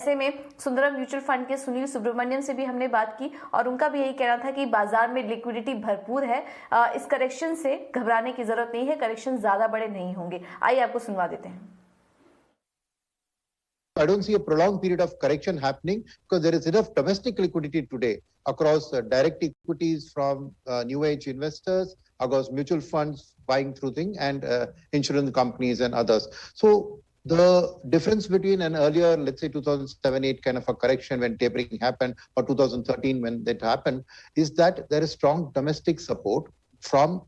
ऐसे में Sundaram mutual fund के सुनील सुब्रमण्यम से भी हमने बात की और उनका भी यही कहना था कि बाजार में लिक्विडिटी भरपूर है, इस करेक्शन से घबराने की जरूरत नहीं है, करेक्शन ज्यादा बड़े नहीं होंगे। आइए आपको सुनवा देते हैं। I don't see a prolonged period of correction happening because there is enough domestic liquidity today across direct equities from new age investors, across mutual funds buying through things, and insurance companies and others. So the difference between an earlier, let's say 2007-8 kind of a correction when tapering happened, or 2013 when that happened, is that there is strong domestic support from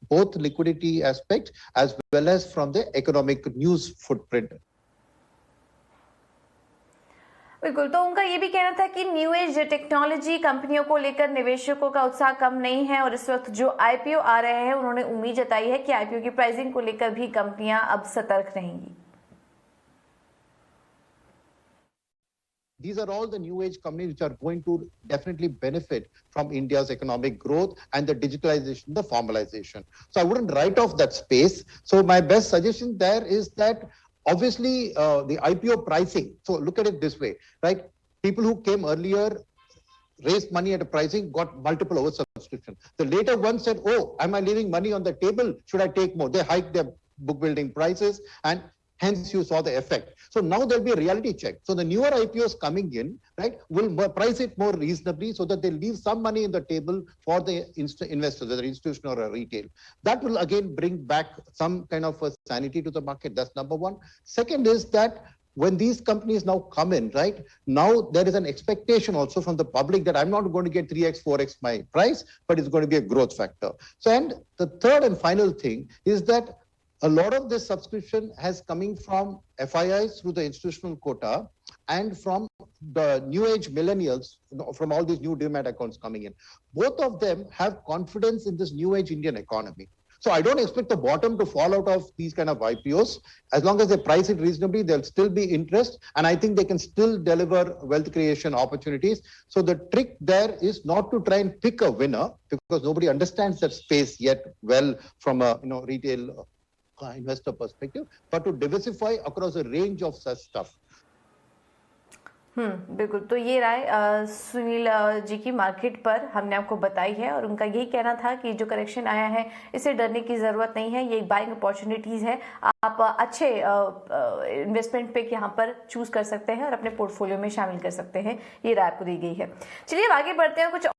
both liquidity aspect as well as from the economic news footprint. बिल्कुल, तो उनका ये भी कहना था कि new age technology कंपनियों को लेकर निवेशकों का उत्साह कम नहीं है और इस वक्त जो आईपीओ आ रहे हैं उन्होंने उम्मीद जताई है कि आईपीओ की प्राइसिंग को लेकर भी कंपनियां अब सतर्क रहेंगी। These are all the new age companies which are going to definitely benefit from India's economic growth and the digitalization, the formalization. So I wouldn't write off that space. So my best suggestion there is that obviously the IPO pricing. So look at it this way, right? People who came earlier raised money at a pricing, got multiple oversubscription. The later ones said, oh, am I leaving money on the table? Should I take more? They hiked their book building prices and hence you saw the effect. So now there'll be a reality check. So the newer IPOs coming in, right, will price it more reasonably so that they leave some money in the table for the investors, whether institutional or retail. That will again bring back some kind of a sanity to the market. That's number one. Second is that when these companies now come in, right, now there is an expectation also from the public that I'm not going to get 3x, 4x my price, but it's going to be a growth factor. So, and the third and final thing is that a lot of this subscription has coming from FIIs through the institutional quota and from the new age millennials, from all these new demat accounts coming in. Both of them have confidence in this new age Indian economy. So I don't expect the bottom to fall out of these kind of IPOs. As long as they price it reasonably, there'll still be interest. And I think they can still deliver wealth creation opportunities. So the trick there is not to try and pick a winner because nobody understands that space yet well from a retail investor perspective, but to diversify across a range of such stuff. बिल्कुल, तो ये राय सुनील जी की market पर हमने आपको बताई है और उनका यही कहना था कि जो करेक्शन आया है इससे डरने की जरूरत नहीं है, ये एक बाइंग अपॉर्चुनिटीज है। आप अच्छे इन्वेस्टमेंट पिक यहाँ पर चूज कर सकते हैं और अपने पोर्टफोलियो में शामिल कर सकते हैं। ये राय आपको दी गई है। चलिए अब आगे बढ़ते हैं कुछ